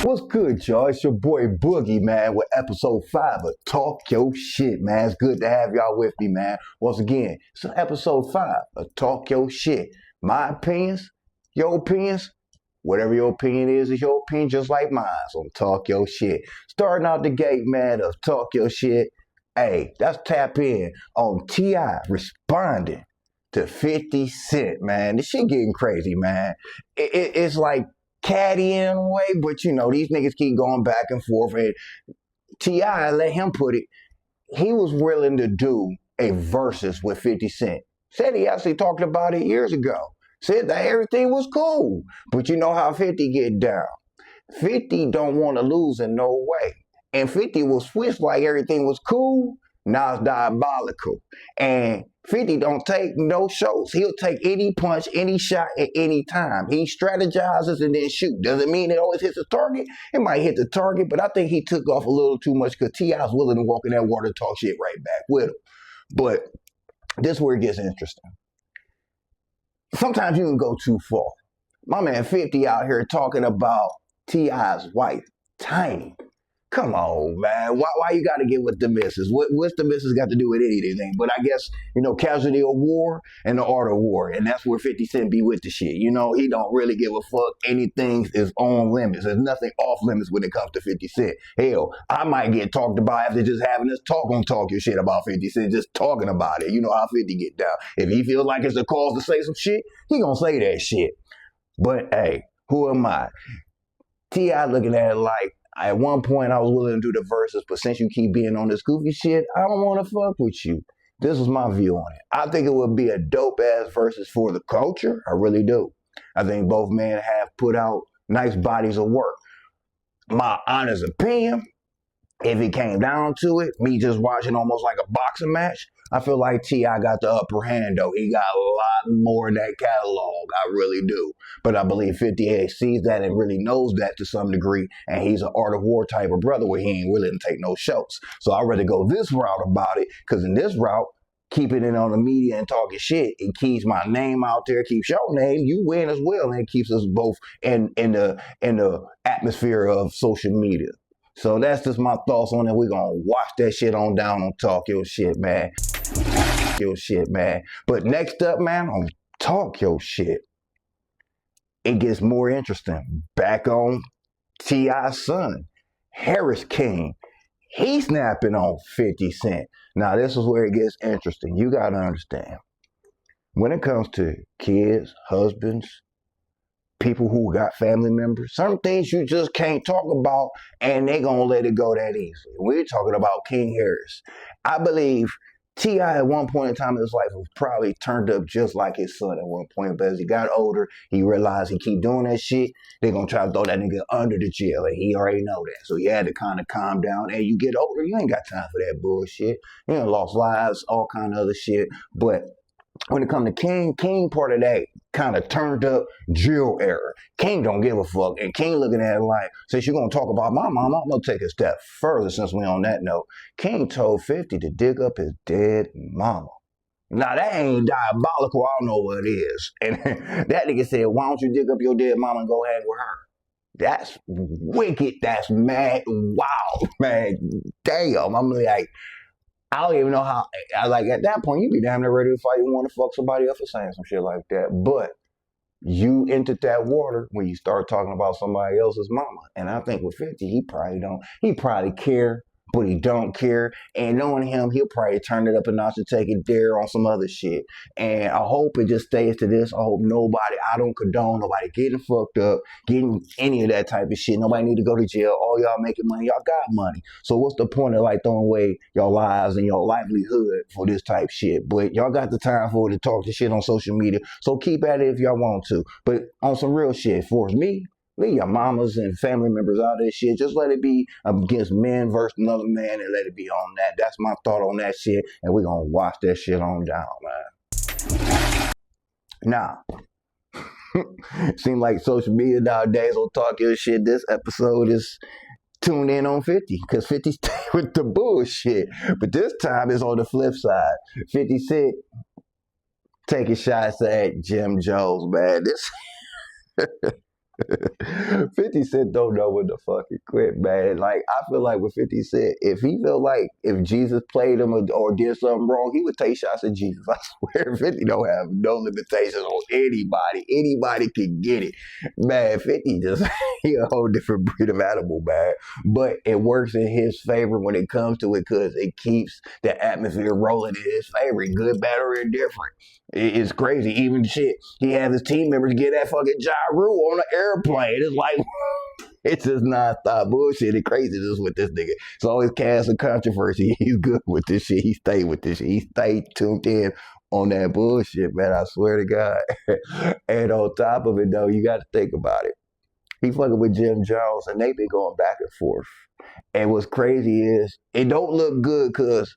What's good, y'all? It's your boy Boogie, man, with episode 5 of Talk Your Shit, man. It's good to have y'all with me, man. Once again, it's episode 5 of Talk Your Shit. My opinions, your opinions, whatever your opinion is your opinion, just like mine. So Talk Your Shit. Starting out the gate, man, of Talk Your Shit. Hey, that's tap in on T.I. responding to 50 Cent, man. This shit getting crazy, man. It's like catty in a way, but you know, these niggas keep going back and forth. And T.I., let him put it, he was willing to do a versus with 50 Cent. Said he actually talked about it years ago. Said that everything was cool. But you know how 50 get down. 50 don't want to lose in no way. And 50 will switch like everything was cool. Now it's diabolical. And 50 don't take no shows. He'll take any punch, any shot at any time. He strategizes and then shoot. Doesn't mean it always hits the target. It might hit the target, but I think he took off a little too much because T.I.'s willing to walk in that water and talk shit right back with him. But this is where it gets interesting. Sometimes you can go too far. My man 50 out here talking about T.I.'s wife, Tiny. Come on, man. Why you got to get with the missus? What's the missus got to do with anything? But I guess, you know, casualty of war and the art of war. And that's where 50 Cent be with the shit. You know, he don't really give a fuck. Anything is on limits. There's nothing off limits when it comes to 50 Cent. Hell, I might get talked about after just having this talk on Talk Your Shit about 50 Cent, just talking about it. You know how 50 get down. If he feels like it's a cause to say some shit, he gonna say that shit. But, hey, who am I? T.I. looking at it like, at one point, I was willing to do the verses, but since you keep being on this goofy shit, I don't want to fuck with you. This is my view on it. I think it would be a dope-ass verses for the culture. I really do. I think both men have put out nice bodies of work. My honest opinion, if it came down to it, me just watching almost like a boxing match, I feel like T.I. got the upper hand, though. He got a lot more in that catalog. I really do. But I believe 58 sees that and really knows that to some degree, and he's an art of war type of brother where he ain't willing to take no shows. So I'd rather go this route about it, because in this route, keeping it on the media and talking shit, it keeps my name out there, keeps your name, you win as well, and it keeps us both in the atmosphere of social media. So that's just my thoughts on it. We're going to watch that shit on down on Talk Your Shit, man. Your shit, man. But next up, man, on Talk Your Shit, it gets more interesting. Back on T.I.'s son, Harris King. He's snapping on 50 Cent. Now, this is where it gets interesting. You got to understand. When it comes to kids, husbands, people who got family members, some things you just can't talk about and they gonna let it go that easily. We're talking about King Harris. I believe T.I. at one point in time in his life was probably turned up just like his son at one point, but as he got older, he realized he keep doing that shit, they're gonna try to throw that nigga under the jail, and he already know that. So he had to kind of calm down. And you get older, you ain't got time for that bullshit. You done lost lives, all kind of other shit. But when it come to King part of that kind of turned up jail era. King don't give a fuck. And King looking at it like, since you're going to talk about my mom, I'm going to take a step further since we on that note. King told 50 to dig up his dead mama. Now, that ain't diabolical. I don't know what it is. And that nigga said, why don't you dig up your dead mama and go hang with her? That's wicked. That's mad. Wow, man. Damn. I'm like, I don't even know how, like at that point, you be damn near ready to fight. You want to fuck somebody up for saying some shit like that. But you entered that water when you start talking about somebody else's mama. And I think with 50, he probably care, but he don't care. And knowing him, he'll probably turn it up a notch and take it there on some other shit. And I hope it just stays to this. I hope I don't condone nobody getting fucked up, getting any of that type of shit. Nobody need to go to jail. All y'all making money, y'all got money. So what's the point of like throwing away your lives and your livelihood for this type shit? But y'all got the time for it to talk this shit on social media. So keep at it if y'all want to. But on some real shit, for me, leave your mamas and family members out of this shit. Just let it be against men versus another man and let it be on that. That's my thought on that shit. And we're going to watch that shit on down, man. Now, seems like social media nowadays will talk your shit. This episode is tuned in on 50 because 50 stay with the bullshit. But this time it's on the flip side. 50 Cent taking shots at Jim Jones, man. This... 50 Cent don't know when to fucking quit, man. Like, I feel like with 50 Cent, if he felt like if Jesus played him or did something wrong, he would take shots at Jesus. I swear, 50 don't have no limitations on anybody. Anybody can get it. Man, 50 just, he a whole different breed of animal, man. But it works in his favor when it comes to it because it keeps the atmosphere rolling in his favor, good, bad, or indifferent. It's crazy. Even shit, he had his team members get that fucking Ja Rule on an airplane. It's like, it's just nonstop bullshit and craziness with this nigga. It's always cast and controversy. He's good with this shit. He stayed with this shit. He stayed tuned in on that bullshit, man. I swear to God. And on top of it, though, you got to think about it. He fucking with Jim Jones, and they been going back and forth. And what's crazy is it don't look good because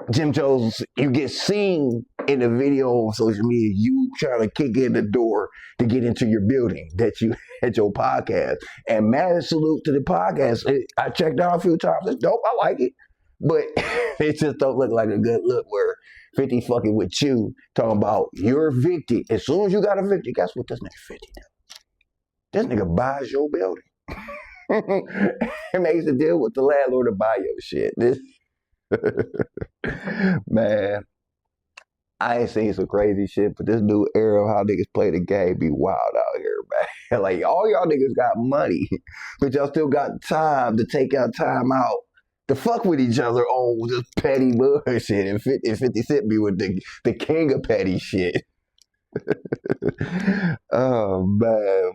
Jim Jones, you get seen in the video on social media, you trying to kick in the door to get into your building that you at your podcast. And mad salute to the podcast. I checked out a few times. It's dope. I like it. But it just don't look like a good look where 50 fucking with you talking about you're 50. As soon as you got a 50, guess what this nigga 50 do? This nigga buys your building. It makes a deal with the landlord to buy your shit. This man, I ain't seen some crazy shit, but this new era of how niggas play the game be wild out here, man. Like, all y'all niggas got money, but y'all still got time to take out time out to fuck with each other on this petty bullshit. And 50 Cent be with the king of petty shit. Oh man,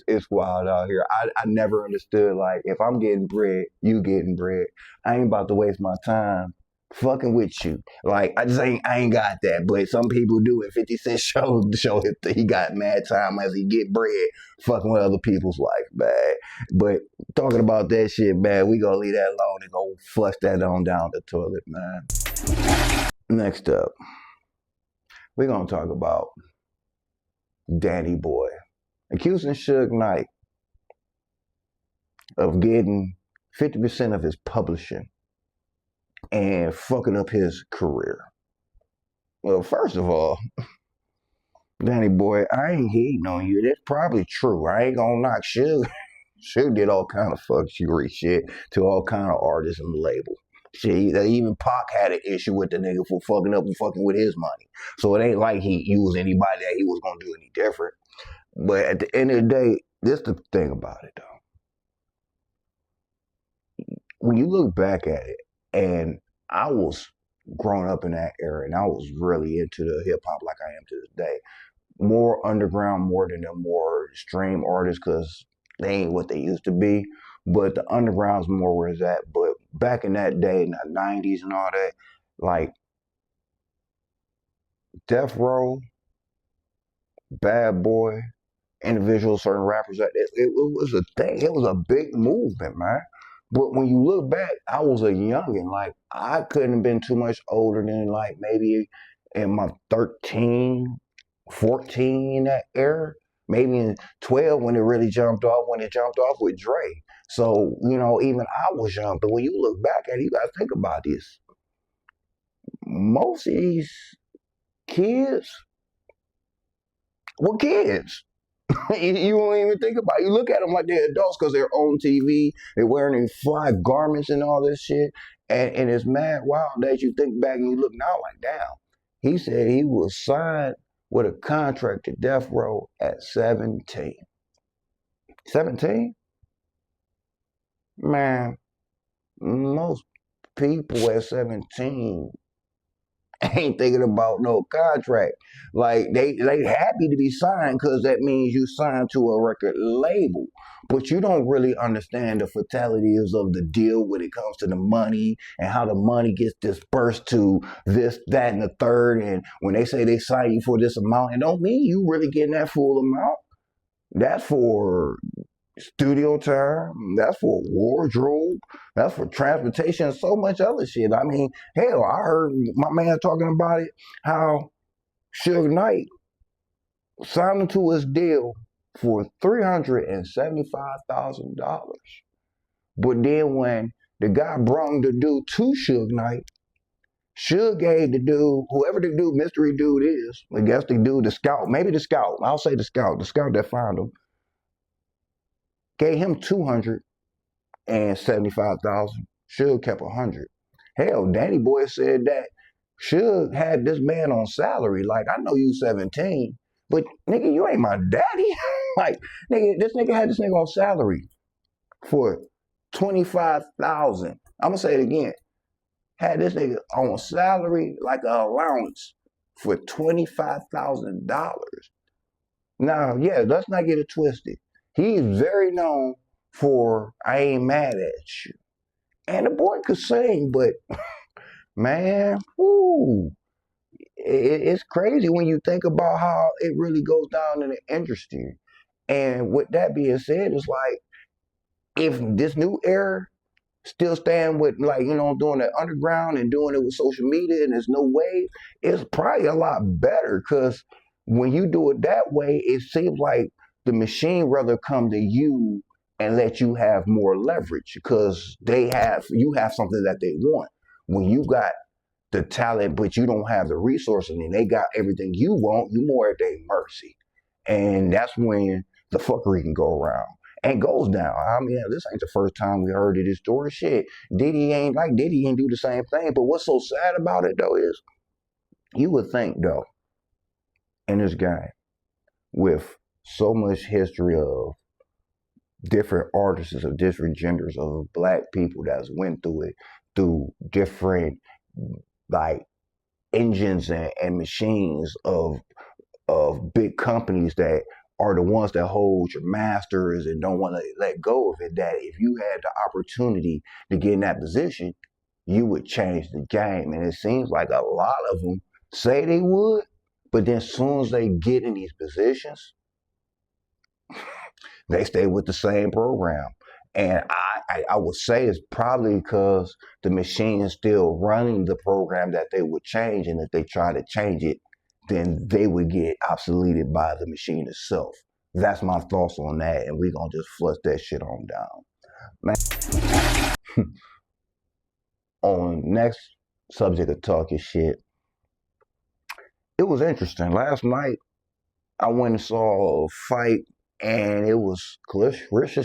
it's wild out here. I never understood, like, if I'm getting bread, you getting bread. I ain't about to waste my time fucking with you. Like, I ain't got that. But some people do. And 50 Cent show it that he got mad time as he get bread fucking with other people's life, man. But talking about that shit, man, we gonna leave that alone and go flush that on down the toilet, man. Next up, we're gonna talk about Danny Boy accusing Suge Knight of getting 50% of his publishing and fucking up his career. Well, first of all, Danny Boy, I ain't hating on you. That's probably true. I ain't gonna knock Suge. Suge did all kind of fuckery shit to all kind of artists and the label. Shit, even Pac had an issue with the nigga for fucking up and fucking with his money. So it ain't like he used anybody that he was gonna do any different. But at the end of the day, this is the thing about it, though. When you look back at it, and I was growing up in that era, and I was really into the hip hop like I am to this day. More underground, more than the more stream artists, because they ain't what they used to be. But the underground's more where it's at. But back in that day, in the 90s and all that, like Death Row, Bad Boy, individuals, certain rappers, it was a thing. It was a big movement, man. But when you look back, I was a youngin'. Like, I couldn't have been too much older than, like, maybe in my 13, 14, that era. Maybe in 12 when it really jumped off, when it jumped off with Dre. So, even I was young. But when you look back at it, you got to think about this. Most of these kids were kids. You won't even think about it. You look at them like they're adults because they're on TV, they're wearing these fly garments and all this shit. And it's mad wild that you think back and you look now like, damn. He said he was signed with a contract to Death Row at 17. 17? Man, most people at 17 ain't thinking about no contract. Like, they happy to be signed because that means you signed to a record label. But you don't really understand the fatalities of the deal when it comes to the money and how the money gets dispersed to this, that, and the third. And when they say they sign you for this amount, it don't mean you really getting that full amount. That's for studio time, that's for wardrobe, that's for transportation, and so much other shit. I mean, hell, I heard my man talking about it, how Suge Knight signed him to his deal for $375,000. But then when the guy brought the dude to Suge Knight, Suge gave the dude, whoever the dude, mystery dude is, I guess the dude, the scout, maybe the scout, I'll say the scout that found him, gave him 275,000. Suge kept 100. Hell, Danny Boy said that Suge had this man on salary. Like, I know you 17, but nigga, you ain't my daddy. Like, nigga, this nigga had this nigga on salary for 25,000. I'm gonna say it again. Had this nigga on salary like an allowance for $25,000. Now, yeah, let's not get it twisted. He's very known for I ain't mad at you. And the boy could sing, but man, whoo, it's crazy when you think about how it really goes down in the industry. And with that being said, it's like if this new era still staying with like, doing it underground and doing it with social media and there's no wave, it's probably a lot better because when you do it that way, it seems like the machine rather come to you and let you have more leverage because you have something that they want. When you got the talent, but you don't have the resources and they got everything you want, you more at their mercy. And that's when the fuckery can go around and goes down. I mean, this ain't the first time we heard of this story. Shit, Diddy ain't do the same thing. But what's so sad about it though is you would think though, in this guy with so much history of different artists of different genders of black people that's went through it through different like engines and machines of big companies that are the ones that hold your masters and don't want to let go of it, that if you had the opportunity to get in that position, you would change the game. And it seems like a lot of them say they would, but then as soon as they get in these positions, they stay with the same program. And I would say it's probably because the machine is still running the program that they would change. And if they try to change it, then they would get obsoleted by the machine itself. That's my thoughts on that. And we're going to just flush that shit on down. Man, on next subject of talking shit, it was interesting. Last night, I went and saw a fight and it was Clarissa.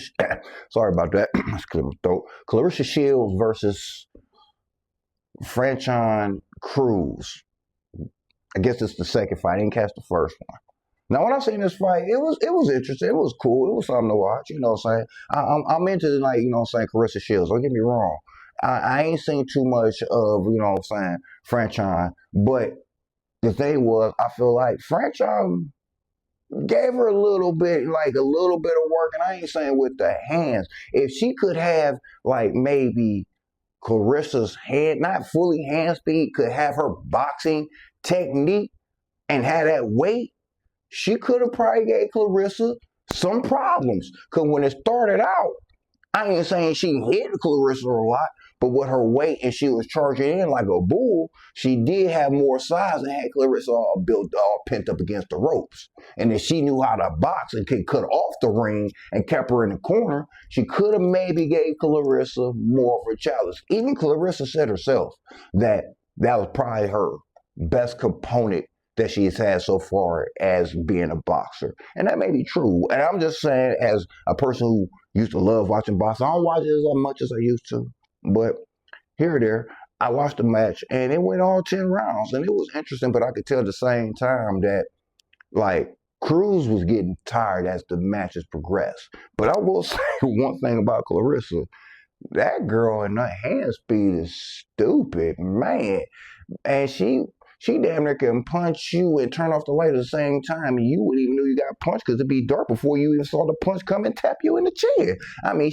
Sorry about that. Clarissa Shields versus Franchon Cruz. I guess it's the second fight. I didn't catch the first one. Now, when I seen this fight, it was interesting. It was cool. It was something to watch. You know what I'm saying? I'm into like Clarissa Shields. Don't get me wrong. I ain't seen too much of Franchon, but the thing was, I feel like Franchon gave her a little bit of work, and I ain't saying with the hands. If she could have like maybe Clarissa's hand, not fully hand speed, could have her boxing technique and have that weight, she could have probably gave Clarissa some problems. Because when it started out, I ain't saying she hit Clarissa a lot, but with her weight and she was charging in like a bull, she did have more size and had Clarissa all pent up against the ropes. And if she knew how to box and could cut off the ring and kept her in the corner, she could have maybe gave Clarissa more of a challenge. Even Clarissa said herself that that was probably her best component that she's had so far as being a boxer. And that may be true. And I'm just saying, as a person who used to love watching boxing, I don't watch it as much as I used to. But here or there, I watched the match and it went all 10 rounds. And it was interesting, but I could tell at the same time that, like, Cruz was getting tired as the matches progressed. But I will say one thing about Clarissa. That girl and her hand speed is stupid, man. And she damn near can punch you and turn off the light at the same time, and you wouldn't even know you got punched because it'd be dark before you even saw the punch come and tap you in the chin. I mean,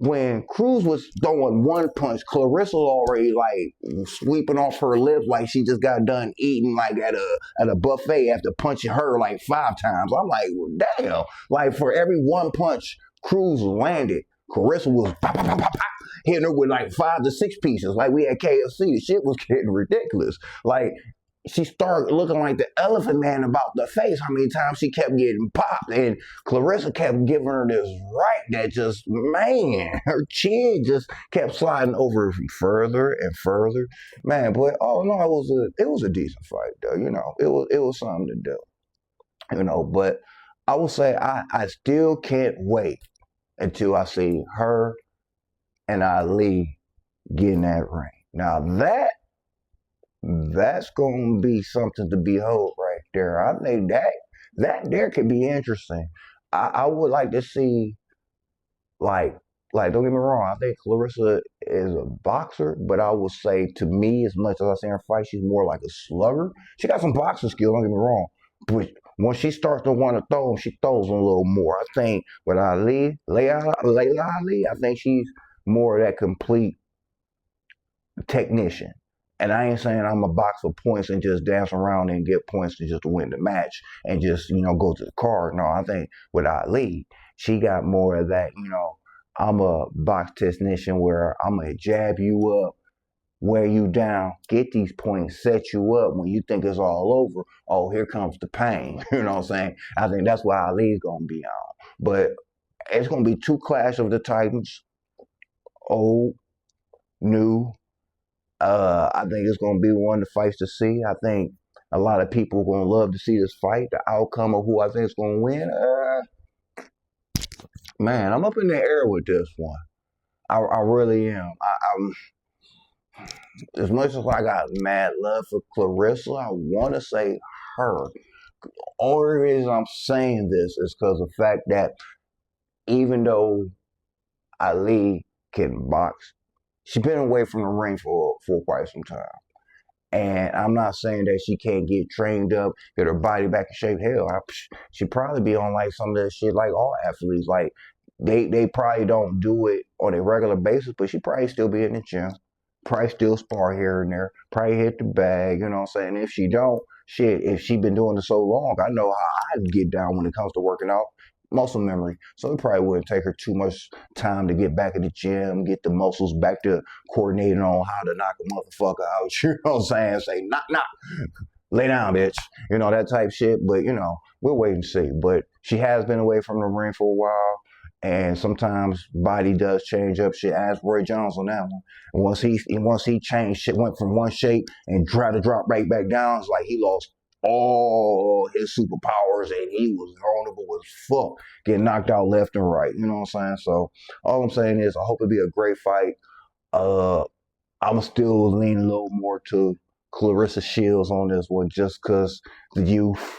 when Cruz was throwing one punch, Clarissa already like sweeping off her lips like she just got done eating like at a buffet after punching her like 5 times. I'm like, well, damn. Like for every one punch Cruz landed, Clarissa was pop, pop, pop, pop, pop, hitting her with like 5 to 6 pieces. Like we had KFC. The shit was getting ridiculous. Like she started looking like the Elephant Man about the face. How many times she kept getting popped, and Clarissa kept giving her this right that just, man, her chin just kept sliding over further and further. Man, but oh no, it was a decent fight though. It was something to do. But I will say I still can't wait until I see her and Ali get in that ring. Now that's gonna be something to behold right there. I think that there could be interesting. I would like to see like don't get me wrong, I think Clarissa is a boxer, but I would say to me, as much as I see her fight, she's more like a slugger. She got some boxing skill, don't get me wrong. But when she starts to want to throw them, she throws them a little more. I think with Layla Ali, I think she's more of that complete technician. And I ain't saying I'm a box for points and just dance around and get points to just win the match and just, go to the card. No, I think with Ali, she got more of that, I'm a box technician where I'm going to jab you up, wear you down, get these points, set you up. When you think it's all over, oh, here comes the pain. You know what I'm saying? I think that's why Ali's going to be on. But it's going to be two Clash of the Titans, old, new. I think it's going to be one of the fights to see. I think a lot of people are going to love to see this fight. The outcome of who I think is going to win, man, I'm up in the air with this one. I really am. I'm as much as I got mad love for Clarissa, I want to say her. Only reason I'm saying this is because of the fact that even though Ali can box, she's been away from the ring for quite some time. And I'm not saying that she can't get trained up, get her body back in shape. Hell, she probably be on like some of that shit like all athletes. Like they probably don't do it on a regular basis, but she probably still be in the gym. Probably still spar here and there. Probably hit the bag, you know what I'm saying? If she don't, shit, if she been doing it so long, I know how I get down when it comes to working out. Muscle memory. So it probably wouldn't take her too much time to get back in the gym, get the muscles back to coordinating on how to knock a motherfucker out. You know what I'm saying? Say, knock, knock. Lay down, bitch. That type shit. But, we'll wait and see. But she has been away from the ring for a while. And sometimes body does change up. Shit, ask Roy Jones on that one. And once he changed, shit went from one shape and tried to drop right back down. It's like he lost all his superpowers and he was vulnerable as fuck, getting knocked out left and right. You know what I'm saying? So all I'm saying is I hope it be a great fight. I'm still leaning a little more to Clarissa Shields on this one just because the youth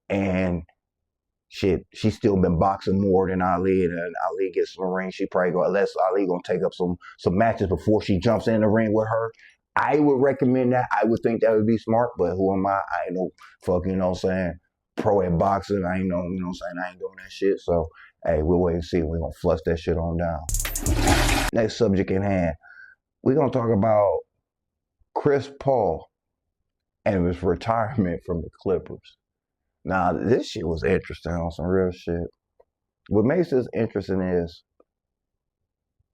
and shit, she's still been boxing more than Ali, and Ali gets in the ring. She probably unless Ali gonna take up some matches before she jumps in the ring with her. I would recommend that. I would think that would be smart, but who am I? I ain't no fucking, you know what I'm saying, pro at boxing. I ain't no, you know what I'm saying, I ain't doing that shit. So, hey, we'll wait and see. We're gonna flush that shit on down. Next subject in hand. We're gonna talk about Chris Paul and his retirement from the Clippers. Now, this shit was interesting on some real shit. What makes this interesting is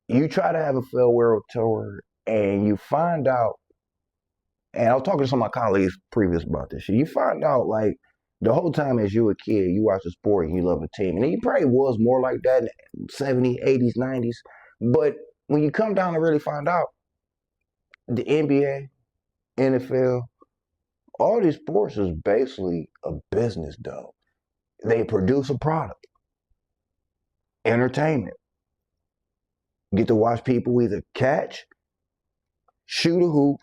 you try to have a farewell tour and you find out, and I was talking to some of my colleagues previous about this shit, you find out like the whole time as you a kid, you watch a sport and you love a team. And he probably was more like that in the 70s, 80s, 90s. But when you come down to really find out, the NBA, NFL, all these sports is basically a business, though. They produce a product, entertainment. You get to watch people either catch, shoot a hoop,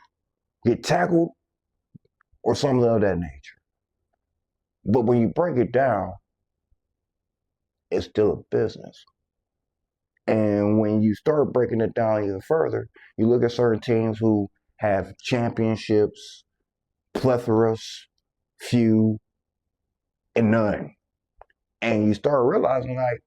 get tackled, or something of that nature. But when you break it down, it's still a business. And when you start breaking it down even further, you look at certain teams who have championships, plethoras, few, and none. And you start realizing like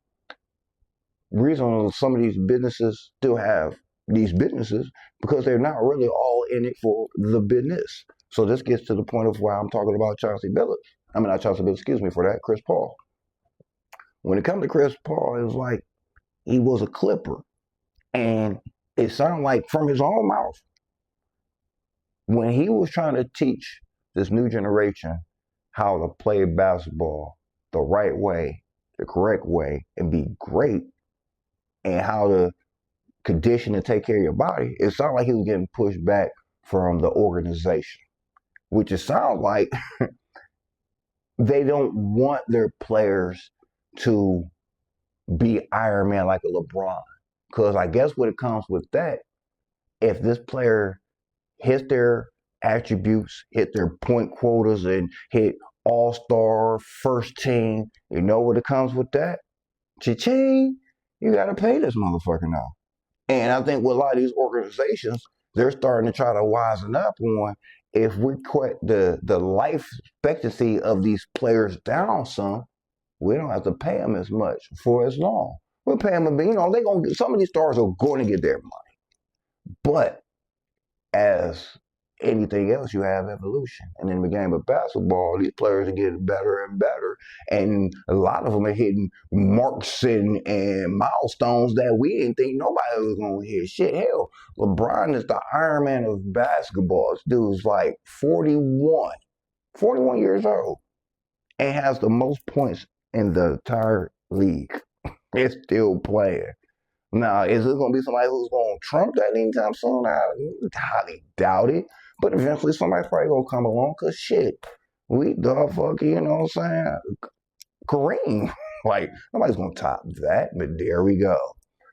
the reason some of these businesses still have these businesses because they're not really all in it for the business. So this gets to the point of why I'm talking about Chauncey Billups. I mean, not Chauncey Billups, excuse me for that, Chris Paul. When it comes to Chris Paul, it was like he was a Clipper. And it sounded like from his own mouth, when he was trying to teach this new generation how to play basketball the right way, the correct way, and be great, and how to condition and take care of your body, it sounded like he was getting pushed back from the organization, which it sounds like they don't want their players to be Iron Man like a LeBron. Because I guess what it comes with that, if this player hit their attributes, hit their point quotas, and hit all-star, first team, you know what it comes with that? Cha-ching, you got to pay this motherfucker now. And I think with a lot of these organizations, they're starting to try to wisen up on if we cut the life expectancy of these players down some, we don't have to pay them as much for as long. We'll pay them, they gonna some of these stars are going to get their money, but as anything else, you have evolution. And in the game of basketball, these players are getting better and better. And a lot of them are hitting marks and milestones that we didn't think nobody was going to hit. Shit, hell, LeBron is the Iron Man of basketball. This dude's like 41 years old, and has the most points in the entire league. It's still playing. Now, is it going to be somebody who's going to trump that anytime soon? I highly doubt it. But eventually somebody's probably going to come along because shit, we dog fuck, you know what I'm saying? Kareem. Like, nobody's going to top that, but there we go.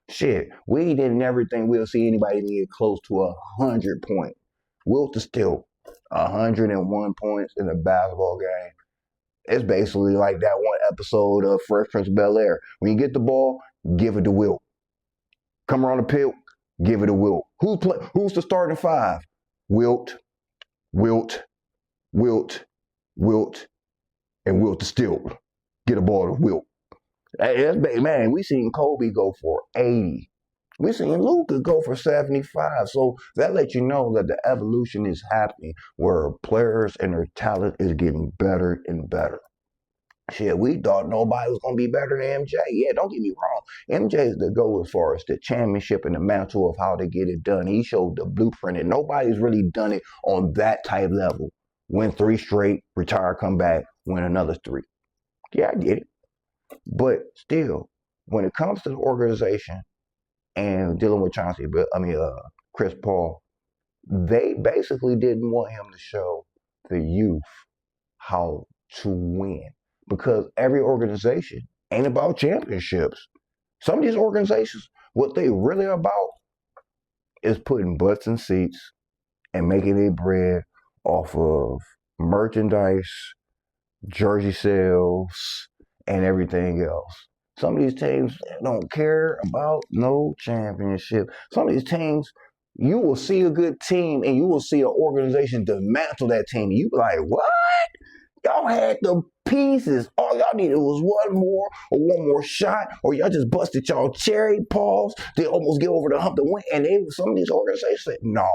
Shit, we didn't ever think we'll see anybody get close to 100 points. Wilt is still 101 points in a basketball game. It's basically like that one episode of Fresh Prince of Bel-Air. When you get the ball, give it to Wilt. Come around the pit, give it to Wilt. Who's the starting five? Wilt, Wilt, Wilt, Wilt, and Wilt to Stilt. Get a ball to Wilt. Man, we seen Kobe go for 80. We seen Luka go for 75. So that lets you know that the evolution is happening where players and their talent is getting better and better. Shit, we thought nobody was going to be better than MJ. Yeah, don't get me wrong. MJ is the go as far as the championship and the mantle of how to get it done. He showed the blueprint, and nobody's really done it on that type level. Win 3 straight, retire, come back, win another 3. Yeah, I get it. But still, when it comes to the organization and dealing with Chris Paul, they basically didn't want him to show the youth how to win. Because every organization ain't about championships. Some of these organizations, what they really about is putting butts in seats and making their bread off of merchandise, jersey sales, and everything else. Some of these teams don't care about no championship. Some of these teams, you will see a good team and you will see an organization dismantle that team. You be like, what? Y'all had the pieces. All y'all needed was one more shot, or y'all just busted y'all cherry paws to almost get over the hump to win. And some of these organizations said, no.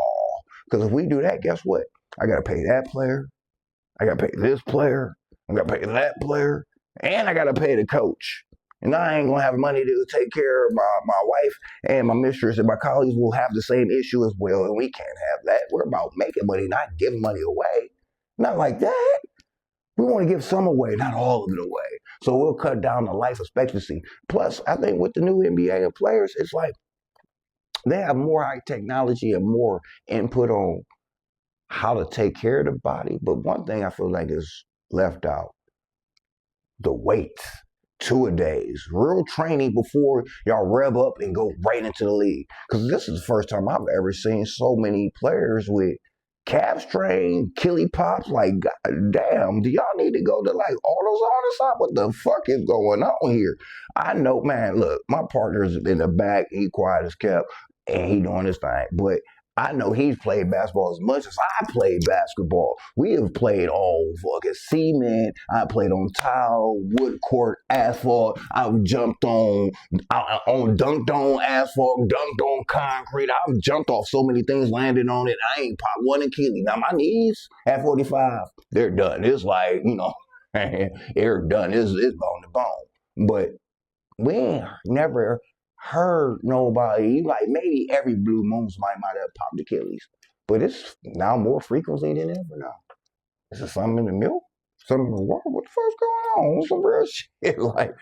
Because if we do that, guess what? I got to pay that player. I got to pay this player. I got to pay that player. And I got to pay the coach. And I ain't going to have money to take care of my wife and my mistress, and my colleagues will have the same issue as well. And we can't have that. We're about making money, not giving money away. Not like that. We want to give some away, not all of it away. So we'll cut down the life expectancy. Plus, I think with the new NBA and players, it's like they have more high technology and more input on how to take care of the body. But one thing I feel like is left out, the weights. 2-a-days, real training before y'all rev up and go right into the league. Because this is the first time I've ever seen so many players with calf strain, Achilles pops. Like, god damn, do y'all need to go to like AutoZone or something? What the fuck is going on here? I know, man, look, my partner's in the back, he quiet as kept, and he doing his thing. But I know he's played basketball as much as I played basketball. We have played all fucking cement. I played on tile, wood court, asphalt. I've jumped dunked on asphalt, dunked on concrete. I've jumped off so many things, landed on it. I ain't popped one Achilles. Now my knees at 45, they're done. It's like, they're done. It's bone to bone. But we ain't never heard nobody, like maybe every blue moon somebody might have popped Achilles. But it's now more frequently than ever now. Is it something in the milk? Something in the water? What the fuck's going on? Some real shit. Like,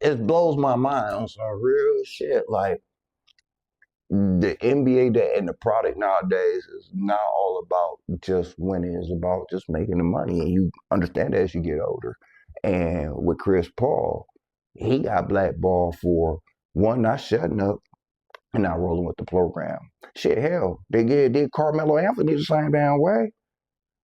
it blows my mind on some real shit. Like, the NBA and the product nowadays is not all about just winning. It's about just making the money. And you understand that as you get older. And with Chris Paul, He got blackballed for one, not shutting up and not rolling with the program. Shit, hell, did Carmelo Anthony the same damn way.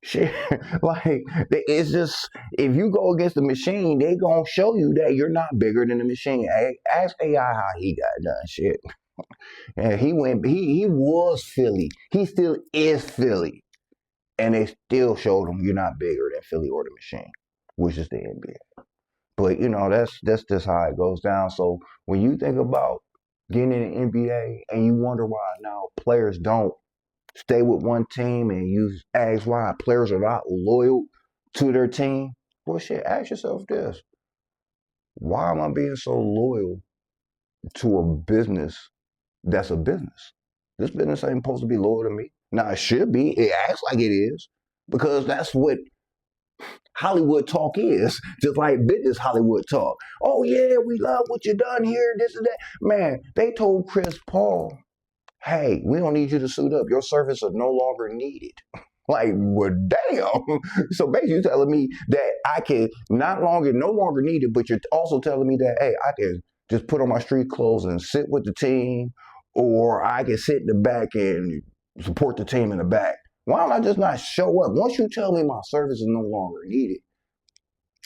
Shit, like it's just if you go against the machine, they gonna show you that you're not bigger than the machine. Ask AI how he got done. Shit, and he went. He was Philly. He still is Philly, and they still showed him you're not bigger than Philly or the machine, which is the NBA. But that's just how it goes down. So when you think about getting in the NBA and you wonder why now players don't stay with one team and you ask why players are not loyal to their team, well, shit, ask yourself this. Why am I being so loyal to a business that's a business? This business ain't supposed to be loyal to me. Now, it should be. It acts like it is because that's what Hollywood talk is, just like business Hollywood talk. Oh, yeah, we love what you done here, this and that. Man, they told Chris Paul, hey, we don't need you to suit up. Your services are no longer needed. Like, well, damn. So basically, you're telling me that I can no longer need it, but you're also telling me that, hey, I can just put on my street clothes and sit with the team, or I can sit in the back and support the team in the back. Why don't I just not show up? Once you tell me my service is no longer needed,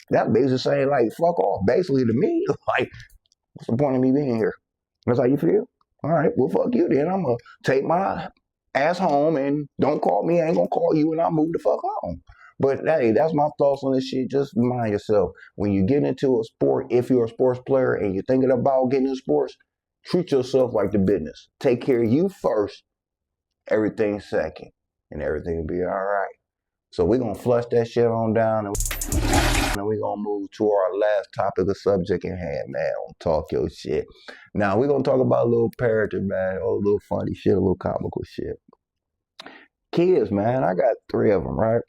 that's basically saying, like, fuck off, basically, to me. Like, what's the point of me being here? That's how you feel? All right, well, fuck you then. I'm going to take my ass home and don't call me. I ain't going to call you and I'll move the fuck home. But hey, that's my thoughts on this shit. Just remind yourself, when you get into a sport, if you're a sports player and you're thinking about getting into sports, treat yourself like the business. Take care of you first, everything second, and everything will be all right. So we're going to flush that shit on down and we're going to move to our last topic of subject in hand, man. On Talk Your Shit. Now, we're going to talk about a little parenting, man. A little funny shit, a little comical shit. Kids, man, I got 3 of them, right?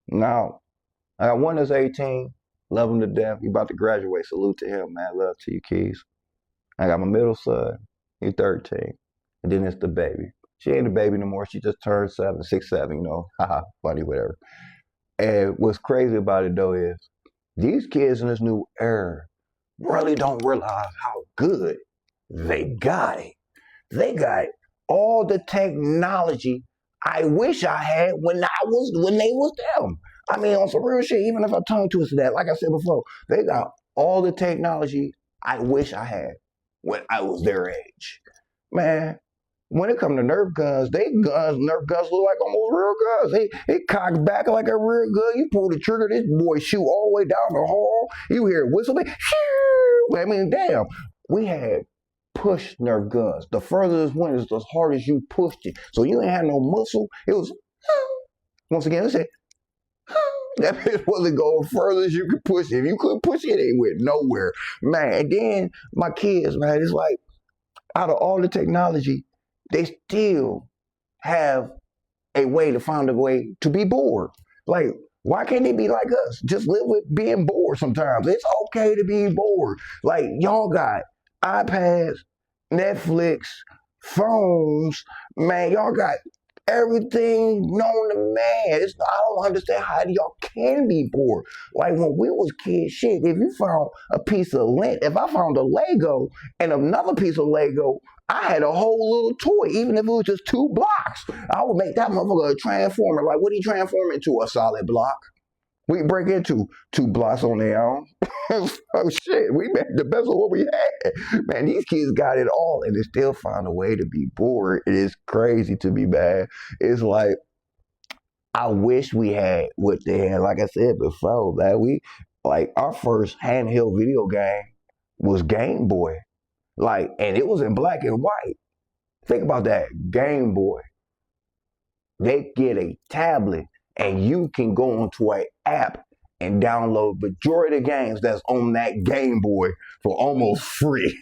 Now, I got one that's 18, love him to death. He about to graduate. Salute to him, man. Love to you, kids. I got my middle son. He's 13. And then it's the baby. She ain't a baby no more. She just turned 6, 7, Haha, funny, whatever. And what's crazy about it, though, is these kids in this new era really don't realize how good they got it. They got all the technology I wish I had when they was them. I mean, on some real shit, even if I tongue twisted that, like I said before, they got all the technology I wish I had when I was their age. Man, when it comes to Nerf guns, Nerf guns look like almost real guns. They cock back like a real gun. You pull the trigger, this boy shoot all the way down the hall. You hear it whistle. I mean, damn. We had push Nerf guns. The further it went is as hard as you pushed it. So you ain't had no muscle. It was, once again, let's say, that bitch wasn't going further as you could push it. If you couldn't push it, it went nowhere. Man, and then my kids, man, it's like, out of all the technology, they still have a way to find a way to be bored. Like, why can't they be like us? Just live with being bored sometimes. It's okay to be bored. Like, y'all got iPads, Netflix, phones, man, y'all got everything known to man. I don't understand how y'all can be bored. Like when we was kids, shit, if you found a piece of lint, if I found a Lego and another piece of Lego, I had a whole little toy, even if it was just 2 blocks. I would make that motherfucker a transformer. Like, what do you transform into? A solid block. We break into 2 blocks on their own. Oh shit, we made the best of what we had. Man, these kids got it all and they still find a way to be bored. It is crazy to be bad. It's like, I wish we had what they had. Like I said before, that like our first handheld video game was Game Boy. Like, and it was in black and white. Think about that, Game Boy. They get a tablet and you can go onto an app and download majority of the games that's on that Game Boy for almost free.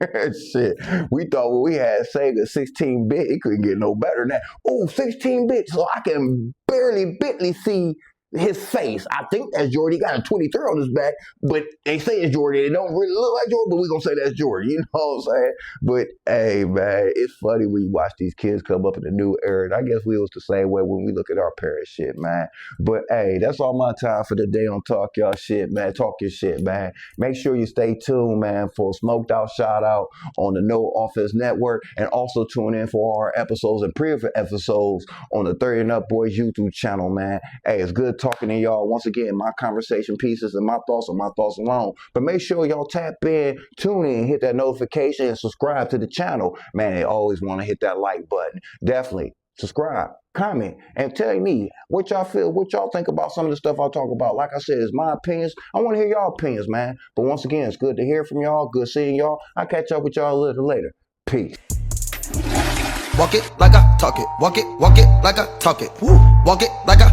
Shit, we thought when we had Sega 16-bit, it couldn't get no better than that. Oh, 16-bit, so I can barely see his face. I think that's Jordan. He got a 23 on his back, but they say it's Jordan. It don't really look like Jordan, but we're going to say that's Jordan. You know what I'm saying? But, hey, man, it's funny when you watch these kids come up in the new era. And I guess we was the same way when we look at our parents' shit, man. But, hey, that's all my time for the day on Talk Y'all Shit, man. Talk your shit, man. Make sure you stay tuned, man, for a smoked out shout out on the No Offense Network, and also tune in for our episodes and pre episodes on the 30 and Up Boys YouTube channel, man. Hey, it's good talking to y'all. Once again, my conversation pieces and my thoughts are my thoughts alone. But make sure y'all tap in, tune in, hit that notification, and subscribe to the channel. Man, they always want to hit that like button. Definitely subscribe, comment, and tell me what y'all feel, what y'all think about some of the stuff I talk about. Like I said, it's my opinions. I want to hear y'all opinions, man. But once again, it's good to hear from y'all. Good seeing y'all. I'll catch up with y'all a little later. Peace. Walk it like I talk it. Walk it like I talk it. Woo. Walk it like I